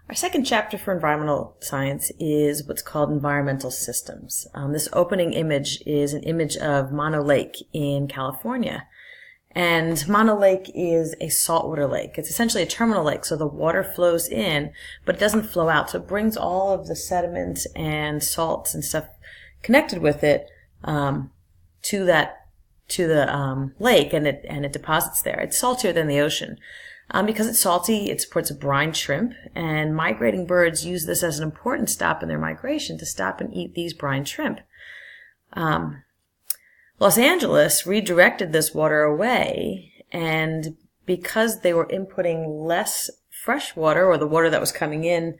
Our second chapter for environmental science is what's called environmental systems. This opening image is an image of Mono Lake in California. And Mono Lake is a saltwater lake. It's essentially a terminal lake, so the water flows in, but it doesn't flow out. So it brings all of the sediments and salts and stuff connected with it to the lake, and it deposits there. It's saltier than the ocean. Because it's salty, it supports a brine shrimp, and migrating birds use this as an important stop in their migration to stop and eat these brine shrimp. Los Angeles redirected this water away, and because they were inputting less fresh water, or the water that was coming in,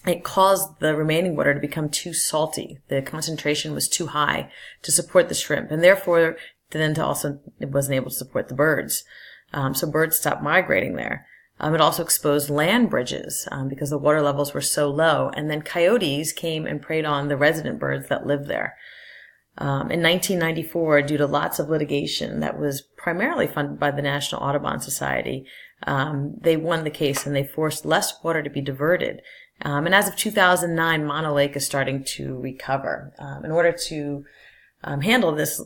it caused the remaining water to become too salty. The concentration was too high to support the shrimp, and therefore it wasn't able to support the birds. So birds stopped migrating there. It also exposed land bridges because the water levels were so low. And then coyotes came and preyed on the resident birds that lived there. In 1994, due to lots of litigation that was primarily funded by the National Audubon Society, they won the case and they forced less water to be diverted. And as of 2009, Mono Lake is starting to recover. In order to handle this,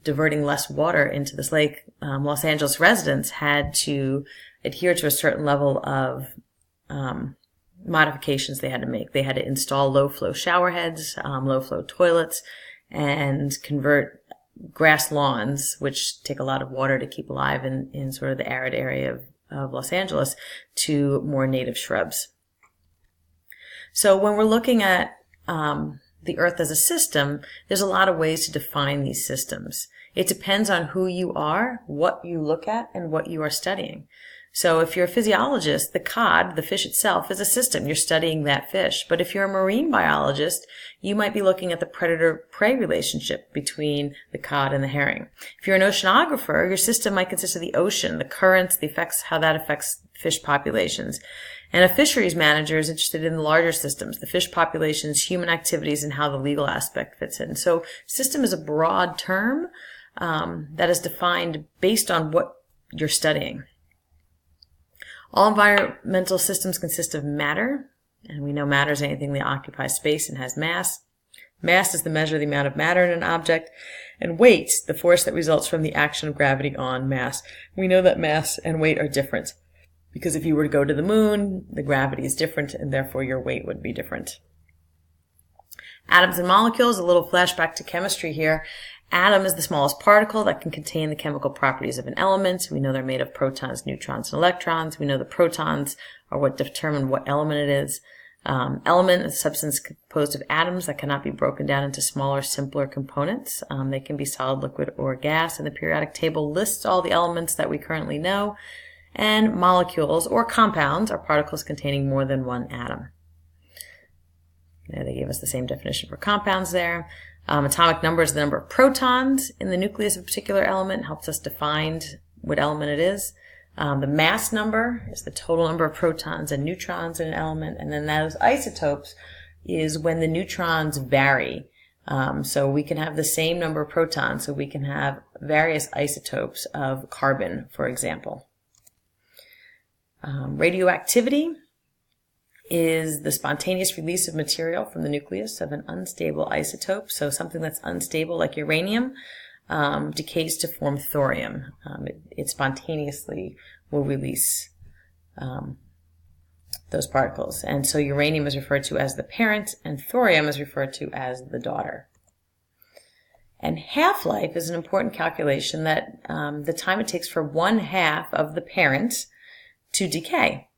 diverting less water into this lake, Los Angeles residents had to adhere to a certain level of modifications they had to make. They had to install low-flow shower heads, low-flow toilets, and convert grass lawns, which take a lot of water to keep alive in sort of the arid area of Los Angeles, to more native shrubs. So when we're looking at the Earth as a system, there's a lot of ways to define these systems. It depends on who you are, what you look at, and what you are studying. So if you're a physiologist, the cod, the fish itself, is a system. You're studying that fish. But if you're a marine biologist, you might be looking at the predator-prey relationship between the cod and the herring. If you're an oceanographer, your system might consist of the ocean, the currents, the effects, how that affects fish populations. And a fisheries manager is interested in the larger systems, the fish populations, human activities, and how the legal aspect fits in. So system is a broad term that is defined based on what you're studying. All environmental systems consist of matter, and we know matter is anything that occupies space and has mass. Mass is the measure of the amount of matter in an object, and weight, the force that results from the action of gravity on mass. We know that mass and weight are different, because if you were to go to the moon, the gravity is different, and therefore your weight would be different. Atoms and molecules, a little flashback to chemistry here. Atom is the smallest particle that can contain the chemical properties of an element. We know they're made of protons, neutrons, and electrons. We know the protons are what determine what element it is. Element is a substance composed of atoms that cannot be broken down into smaller, simpler components. They can be solid, liquid, or gas, and the periodic table lists all the elements that we currently know. And molecules, or compounds, are particles containing more than one atom. There, they gave us the same definition for compounds there. Atomic number is the number of protons in the nucleus of a particular element. Helps us define what element it is. The mass number is the total number of protons and neutrons in an element. And then those isotopes is when the neutrons vary. So we can have the same number of protons. So we can have various isotopes of carbon, for example. Radioactivity is the spontaneous release of material from the nucleus of an unstable isotope. So something that's unstable, like uranium, decays to form thorium. It spontaneously will release those particles. And so uranium is referred to as the parent, and thorium is referred to as the daughter. And half-life is an important calculation that the time it takes for 1/2 of the parent to decay.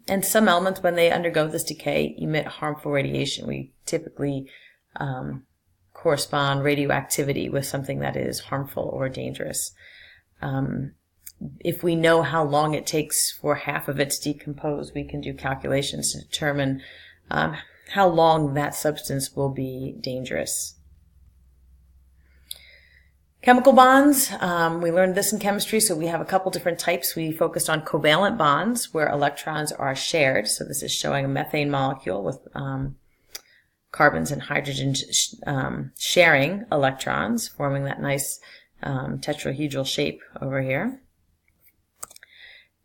And some elements, when they undergo this decay, emit harmful radiation. We typically correspond radioactivity with something that is harmful or dangerous. If we know how long it takes for half of it to decompose, we can do calculations to determine how long that substance will be dangerous. Chemical bonds, we learned this in chemistry, so we have a couple different types. We focused on covalent bonds, where electrons are shared. So this is showing a methane molecule with carbons and hydrogen sharing electrons, forming that nice tetrahedral shape over here.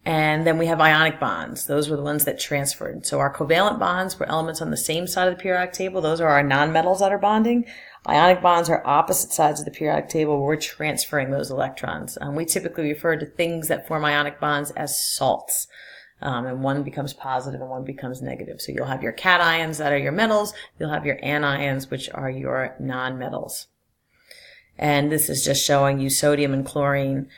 And then we have ionic bonds. Those were the ones that transferred. So our covalent bonds were elements on the same side of the periodic table. Those are our nonmetals that are bonding. Ionic bonds are opposite sides of the periodic table where we're transferring those electrons. We typically refer to things that form ionic bonds as salts. And one becomes positive and one becomes negative. So you'll have your cations that are your metals. You'll have your anions, which are your nonmetals. And this is just showing you sodium and chlorine.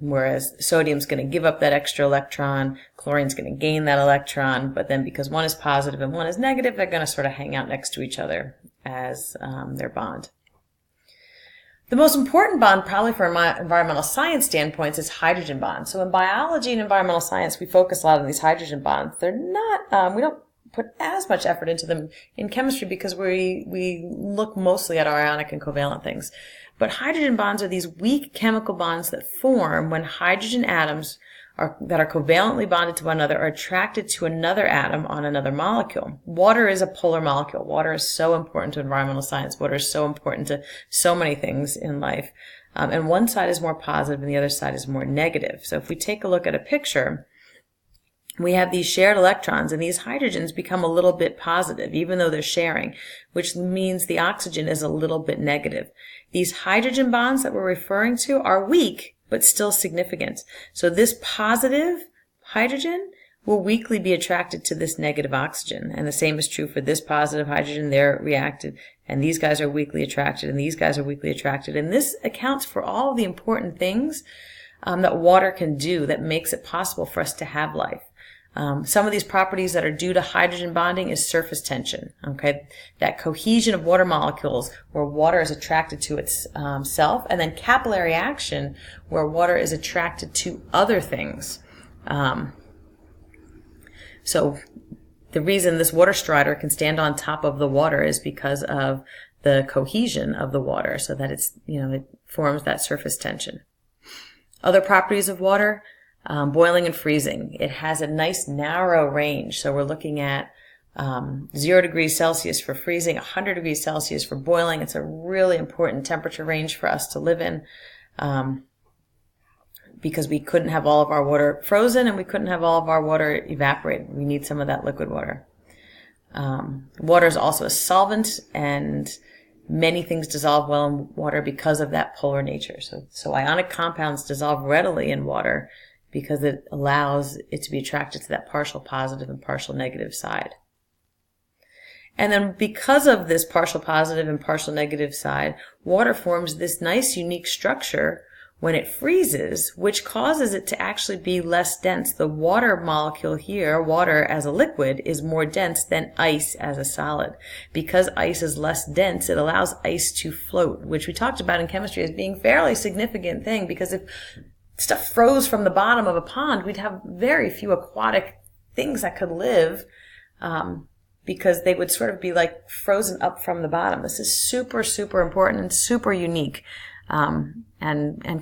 Whereas sodium's going to give up that extra electron, chlorine's going to gain that electron, but then because one is positive and one is negative, they're going to sort of hang out next to each other as their bond. The most important bond, probably from an environmental science standpoint, is hydrogen bonds. So in biology and environmental science, we focus a lot on these hydrogen bonds. They're not, we don't put as much effort into them in chemistry because we look mostly at our ionic and covalent things. But hydrogen bonds are these weak chemical bonds that form when hydrogen atoms that are covalently bonded to one another are attracted to another atom on another molecule. Water is a polar molecule. Water is so important to environmental science. Water is so important to so many things in life. And one side is more positive and the other side is more negative. So if we take a look at a picture, we have these shared electrons, and these hydrogens become a little bit positive, even though they're sharing, which means the oxygen is a little bit negative. These hydrogen bonds that we're referring to are weak, but still significant. So this positive hydrogen will weakly be attracted to this negative oxygen. And the same is true for this positive hydrogen. They're reacted, and these guys are weakly attracted, and these guys are weakly attracted. And this accounts for all of the important things that water can do that makes it possible for us to have life. Some of these properties that are due to hydrogen bonding is surface tension, okay? That cohesion of water molecules where water is attracted to itself, and then capillary action where water is attracted to other things. So the reason this water strider can stand on top of the water is because of the cohesion of the water, so that it's, it forms that surface tension. Other properties of water, boiling and freezing. It has a nice narrow range. So we're looking at 0 degrees Celsius for freezing, 100 degrees Celsius for boiling. It's a really important temperature range for us to live in because we couldn't have all of our water frozen and we couldn't have all of our water evaporated. We need some of that liquid water. Water is also a solvent, and many things dissolve well in water because of that polar nature. So ionic compounds dissolve readily in water because it allows it to be attracted to that partial positive and partial negative side. And then because of this partial positive and partial negative side, water forms this nice unique structure when it freezes, which causes it to actually be less dense. The water molecule here, water as a liquid, is more dense than ice as a solid. Because ice is less dense, it allows ice to float, which we talked about in chemistry as being a fairly significant thing, because if stuff froze from the bottom of a pond, we'd have very few aquatic things that could live, because they would sort of be like frozen up from the bottom. This is super, super important and super unique, and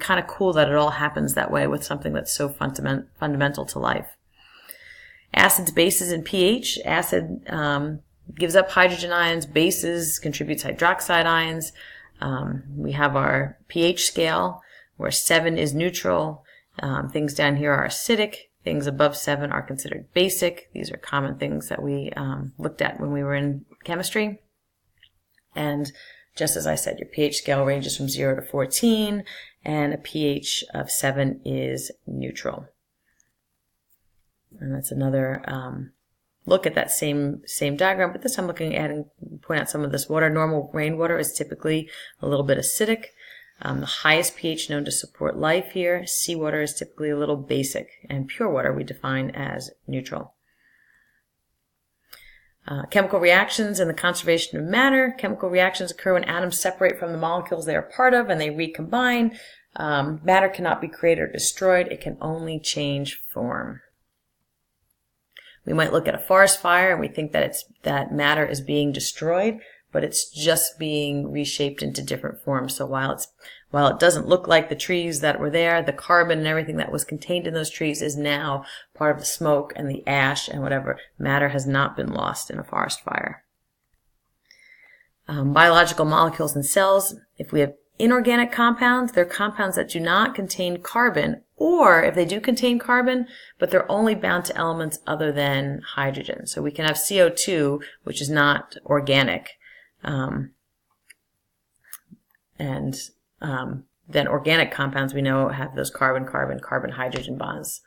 kind of cool that it all happens that way with something that's so fundamental to life. Acids, bases, and pH. Acid gives up hydrogen ions. Bases contributes hydroxide ions. We have our pH scale, where 7 is neutral. Things down here are acidic. Things above 7 are considered basic. These are common things that we looked at when we were in chemistry. And just as I said, your pH scale ranges from 0 to 14, and a pH of 7 is neutral. And that's another look at that same diagram, but this time looking at and point out some of this water. Normal rainwater is typically a little bit acidic. The highest pH known to support life here. Seawater is typically a little basic, and pure water we define as neutral. Chemical reactions and the conservation of matter. Chemical reactions occur when atoms separate from the molecules they are part of and they recombine. Matter cannot be created or destroyed. It can only change form. We might look at a forest fire and we think that matter is being destroyed, but it's just being reshaped into different forms. So while it doesn't look like the trees that were there, the carbon and everything that was contained in those trees is now part of the smoke and the ash and whatever. Matter has not been lost in a forest fire. Biological molecules in cells. If we have inorganic compounds, they're compounds that do not contain carbon or if they do contain carbon, but they're only bound to elements other than hydrogen. So we can have CO2, which is not organic, then organic compounds we know have those carbon-carbon-carbon-hydrogen bonds.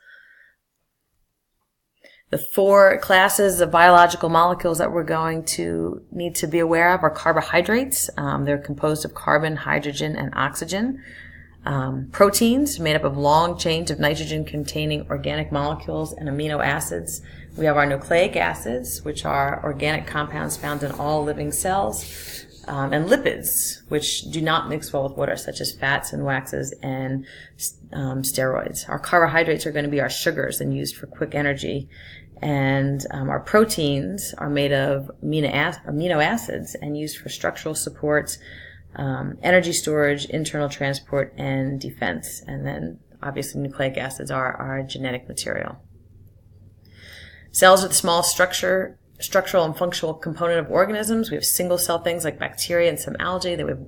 The 4 classes of biological molecules that we're going to need to be aware of are carbohydrates. They're composed of carbon, hydrogen, and oxygen. Proteins, made up of long chains of nitrogen-containing organic molecules and amino acids. We have our nucleic acids, which are organic compounds found in all living cells. And lipids, which do not mix well with water, such as fats and waxes and steroids. Our carbohydrates are going to be our sugars and used for quick energy. And our proteins are made of amino acids and used for structural support, energy storage, internal transport, and defense. And then, obviously, nucleic acids are our genetic material. Cells are the small structural and functional component of organisms. We have single cell things like bacteria and some algae. Then we have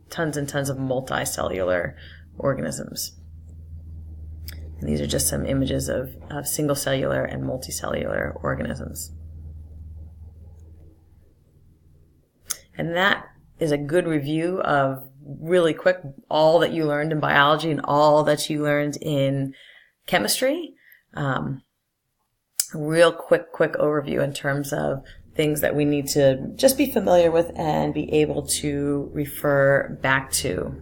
tons and tons of multicellular organisms. And these are just some images of single cellular and multicellular organisms. And that is a good review of, really quick, all that you learned in biology and all that you learned in chemistry. Real quick overview in terms of things that we need to just be familiar with and be able to refer back to.